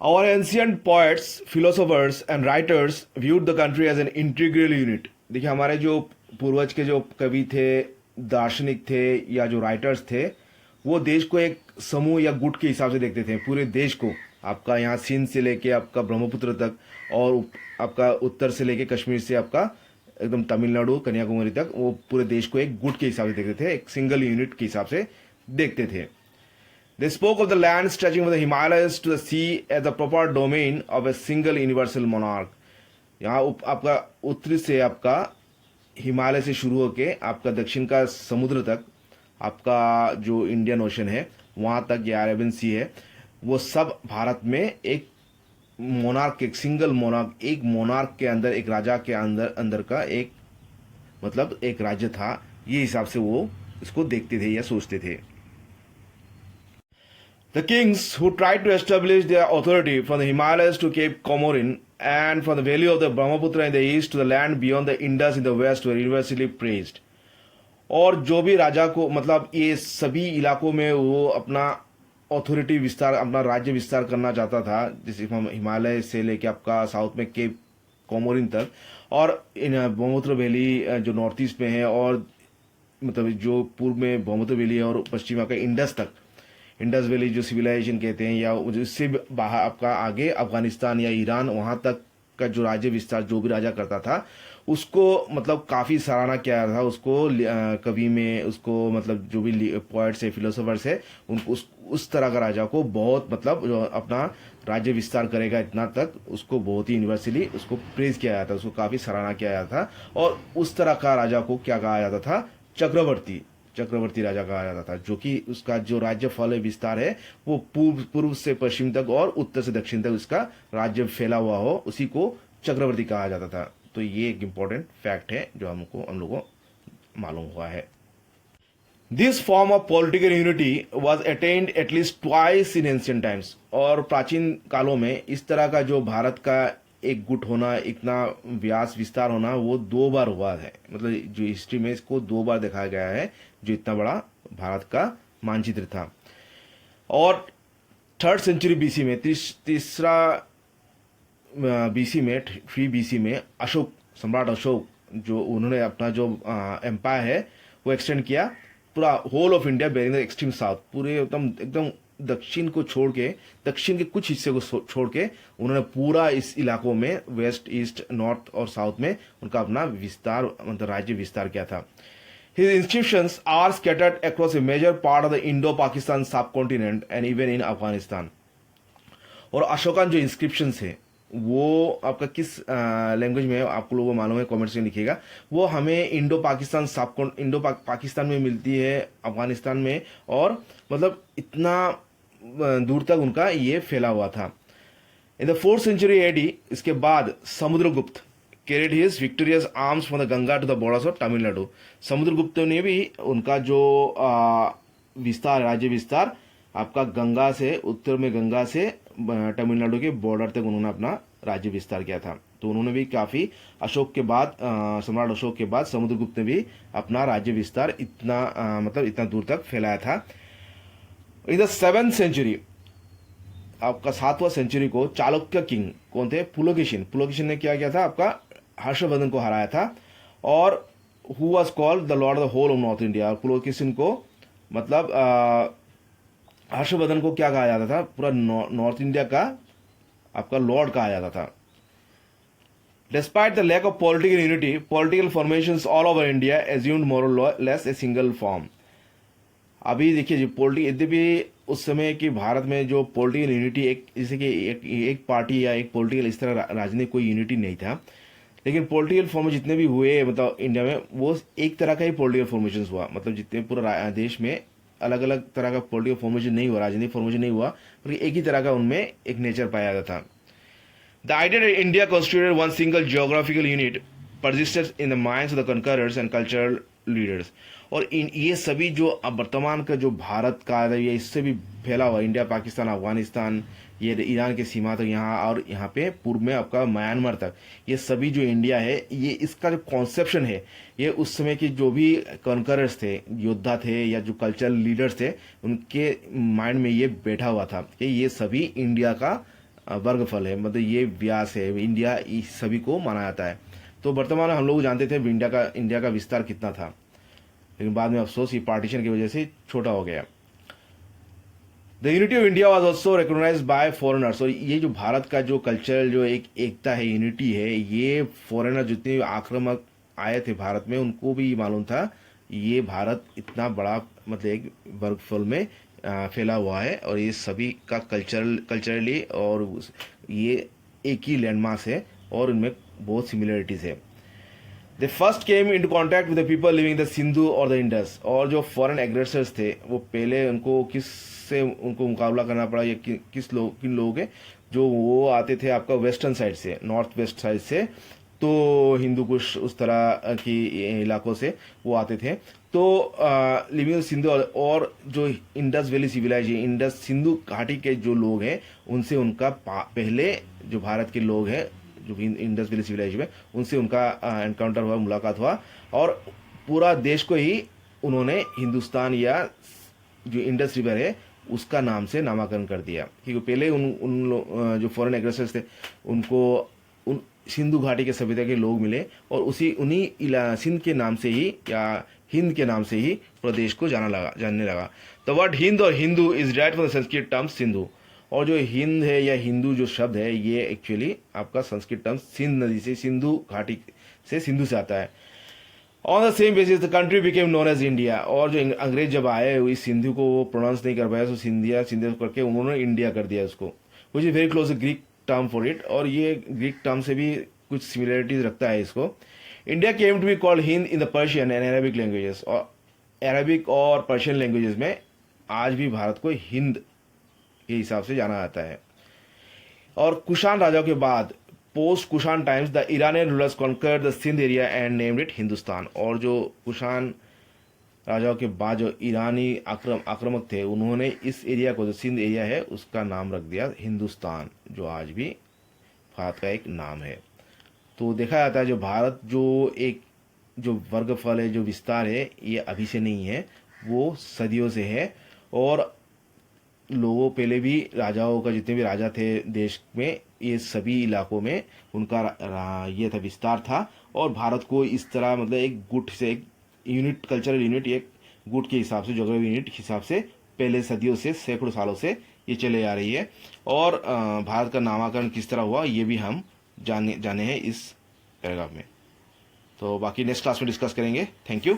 Our ancient poets, philosophers and writers viewed the country as an integral unit. देखिए हमारे जो पूर्वज के जो कवि थे, दार्शनिक थे या जो राइटर्स थे, वो देश को एक समूह या गुट के हिसाब से देखते थे। पूरे देश को, आपका यहाँ सिंध से लेके आपका ब्रह्मपुत्र तक और आपका उत्तर से लेके कश्मीर से आपका एकदम तमिलनाडु कन्याकुमारी तक, वो पूरे देश को एक गुट के हिसाब से देखते थे, एक सिंगल यूनिट के हिसाब से देखते थे। They spoke of the land stretching from the Himalayas to the sea as the proper domain of a single universal monarch. यहाँ आपका उत्तरी से आपका हिमालय से शुरू होके आपका दक्षिण का समुद्र तक, आपका जो इंडियन ओशन है वहाँ तक या अरेबियन सी है, वो सब भारत में एक मोनार्क, एक सिंगल मोनार्क, एक मोनार्क के अंदर, एक राजा के अंदर अंदर का एक मतलब एक राज्य था। ये हिसाब से वो इसको देखते थे या सोचते थे। The kings who tried to establish their authority from the Himalayas to Cape Comorin and from the valley of the Brahmaputra in the east to the land beyond the Indus in the west were universally praised. और जो भी राजा को मतलब ये सभी इलाकों में वो अपना अथॉरिटी विस्तार, अपना राज्य विस्तार करना चाहता था, जैसे हिमालय से लेके आपका साउथ में केप कोमोरिन तक और इन ब्रह्मपुत्र वैली जो नॉर्थ ईस्ट में है और मतलब जो पूर्व में ब्रह्मपुत्र वैली है और पश्चिम का इंडस तक, इंडस वैली जो सिविलाइजेशन कहते हैं, या इससे बाहर आपका आगे अफगानिस्तान या ईरान, वहां तक का जो राज्य विस्तार जो भी राजा करता था उसको मतलब काफ़ी सराहना किया था। उसको कवि में उसको मतलब जो भी पोइट्स है, फिलोसोफर्स है, उनको उस तरह का राजा को बहुत मतलब जो अपना राज्य विस्तार करेगा इतना तक, उसको बहुत ही यूनिवर्सली उसको प्रेज किया जाता था, उसको काफ़ी सराहना किया जाता था। और उस तरह का राजा को क्या कहा जाता था? चक्रवर्ती राजा कहा जाता था, जो कि उसका जो राज्य फल विस्तार है वो पूर्व से पश्चिम तक और उत्तर से दक्षिण तक उसका राज्य फैला हुआ हो, उसी को चक्रवर्ती कहा जाता था। तो ये एक इंपॉर्टेंट फैक्ट है जो हम लोगों को मालूम हुआ है। This form of political unity was attend at least twice in ancient times. और प्राचीन कालों में इस तरह का जो भारत का एक गुट होना, इतना व्यास विस्तार होना, वो 2 बार हुआ है। मतलब जो हिस्ट्री में इसको 2 बार दिखाया गया है, जो इतना बड़ा भारत का मानचित्र था। और 3rd सेंचुरी बीसी में, तीसरा बीसी में, 3 बीसी में अशोक, सम्राट अशोक, जो उन्होंने अपना जो एम्पायर है वो एक्सटेंड किया पूरा whole of India bearing the extreme south, पूरे एकदम दक्षिण को छोड़ के, दक्षिण के कुछ हिस्से को छोड़ के उन्होंने पूरा इस इलाकों में वेस्ट, ईस्ट, नॉर्थ और साउथ में उनका अपना विस्तार मतलब राज्य विस्तार किया था। His inscriptions are scattered across a major part of the Indo-Pakistan subcontinent and even in Afghanistan. और अशोकन जो इंस्क्रिप्शंस है वो आपका किस लैंग्वेज में है आप लोगों को मालूम है, कमेंट्स में लिखिएगा। वो हमें इंडो पाकिस्तान में मिलती है, अफगानिस्तान में, और मतलब इतना दूर तक उनका ये फैला हुआ था। In the 4th century AD, इसके बाद Samudragupta carried his victorious arms from the Ganga to the borders of Tamil Nadu. Samudragupta ने भी उनका जो विस्तार, राज्य विस्तार आपका गंगा से, उत्तर में गंगा से तमिलनाडु के बॉर्डर तक उन्होंने अपना राज्य विस्तार किया था। तो उन्होंने भी काफी अशोक के बाद, सम्राट अशोक के बाद समुद्रगुप्त ने भी अपना राज्य विस्तार इतना मतलब इतना दूर तक फैलाया था। इन द 7th सेंचुरी, आपका 7वां सेंचुरी को चालुक्य किंग कौन थे? पुलकेशिन ने क्या किया था? आपका हर्षवर्धन को हराया था, और who was called the lord of the whole of north India. Pulakeshin को मतलब हर्षवर्धन को क्या कहा जाता था? पूरा नॉर्थ इंडिया का आपका लॉर्ड कहा जाता था। Despite the lack of political unity, political formations all over India assumed more or less a single form. अभी देखिए जो यद्यपि उस समय की भारत में जो पॉलिटिकल यूनिटी, एक जैसे कि एक पार्टी या एक पॉलिटिकल इस तरह राजनीतिक कोई यूनिटी नहीं था, लेकिन पॉलिटिकल फॉर्मेशन जितने भी हुए मतलब इंडिया में, वो एक तरह का ही पॉलिटिकल फॉर्मेशन हुआ। मतलब जितने पूरा देश में अलग अलग तरह का पॉलिटिकल फॉर्मेशन नहीं हुआ, राजनीतिक फॉर्मेशन नहीं हुआ, बल्कि एक ही तरह का उनमें एक नेचर पाया जाता था। The idea that India constituted one single geographical unit persisted in the minds of the conquerors and cultural leaders. और ये सभी जो वर्तमान का जो भारत का है, ये इससे भी फैला हुआ, इंडिया, पाकिस्तान, अफगानिस्तान, ये ईरान के सीमा तक, यहाँ और यहाँ पे पूर्व में आपका म्यांमार तक, ये सभी जो इंडिया है, ये इसका जो कॉन्सेप्शन है, ये उस समय के जो भी कॉन्करर्स थे, योद्धा थे या जो कल्चरल लीडर्स थे, उनके माइंड में ये बैठा हुआ था कि ये सभी इंडिया का वर्गफल है, मतलब ये व्यास है, इंडिया इस सभी को माना जाता है। तो वर्तमान में हम लोग जानते थे इंडिया का विस्तार कितना था, लेकिन बाद में अफसोस ये पार्टीशन की वजह से छोटा हो गया। The unity of India was also recognise by foreigners. और ये जो भारत का जो कल्चरल जो एक एकता है, यूनिटी है, ये फॉरेनर जितने आक्रामक आए थे भारत में उनको भी मालूम था ये भारत इतना बड़ा मतलब एक वर्गफल में फैला हुआ है और ये सभी का कल्चरली और ये एक ही लैंडमार्क है और इनमें बहुत सिमिलरिटीज है। They first came into contact with the people living the Sindhu और द इंडस। और जो फॉरेन एग्रेसर्स थे वो पहले उनको किससे उनको मुकाबला करना पड़ा, या किन लोगों के, जो वो आते थे आपका वेस्टर्न साइड से, नॉर्थ वेस्ट साइड से, तो हिंदू कुश उस तरह की इलाकों से वो आते थे। तो लिविंग सिंधु और जो Indus valley civilisation, Indus Sindhu घाटी के जो लोग हैं उनसे उनका पहले जो भारत के लोग हैं जो इंडस वैली सिविलाइजेशन में, उनसे उनका एनकाउंटर हुआ, मुलाकात हुआ, और पूरा देश को ही उन्होंने हिंदुस्तान या जो इंडस रिवर है उसका नाम से नामाकरण कर दिया, क्योंकि पहले जो फॉरेन एग्रेसर्स थे उनको उन सिंधु घाटी के सभ्यता के लोग मिले और उन्हीं सिंध के नाम से ही या हिंद के नाम से ही प्रदेश को जानने लगा। द वर्ड हिंद और Hindu is direct from the Sanskrit term Sindhu. और जो हिंद है या हिंदू जो शब्द है ये एक्चुअली आपका संस्कृत टर्म सिंध नदी से, सिंधु घाटी से, सिंधु से आता है। On the same basis the country became known as India. और जो अंग्रेज जब आए इस सिंधु को वो प्रोनाउंस नहीं कर पाया, तो सिंधिया करके उन्होंने इंडिया कर दिया उसको, which is very close Greek term for it. और ये ग्रीक टर्म से भी कुछ सिमिलरिटीज रखता है इसको। India came to be called Hind in the Persian and Arabic languages. और अरेबिक और पर्शियन लैंग्वेजेस में आज भी भारत को हिंद के हिसाब से जाना जाता है। और कुषाण राजाओं के बाद, post Kushan times, the Iranian rulers conquered the Sindh area and named it Hindustan. और जो कुषाण राजाओं के बाद जो ईरानी आक्रामक थे उन्होंने इस एरिया को, जो सिंध एरिया है, उसका नाम रख दिया हिंदुस्तान, जो आज भी भारत का एक नाम है। तो देखा जाता है जो भारत जो वर्गफल है, जो विस्तार है, ये अभी से नहीं है, वो सदियों से है। और लोगों पहले भी राजाओं का, जितने भी राजा थे देश में, ये सभी इलाकों में उनका ये था, विस्तार था। और भारत को इस तरह मतलब एक गुट से, एक यूनिट, कल्चरल यूनिट, एक गुट के हिसाब से, जोग्राफी यूनिट हिसाब से पहले सदियों से, सैकड़ों सालों से ये चले आ रही है। और भारत का नामकरण किस तरह हुआ ये भी हम जाने हैं इस पैराग्राफ में। तो बाकी नेक्स्ट क्लास में डिस्कस करेंगे। Thank you.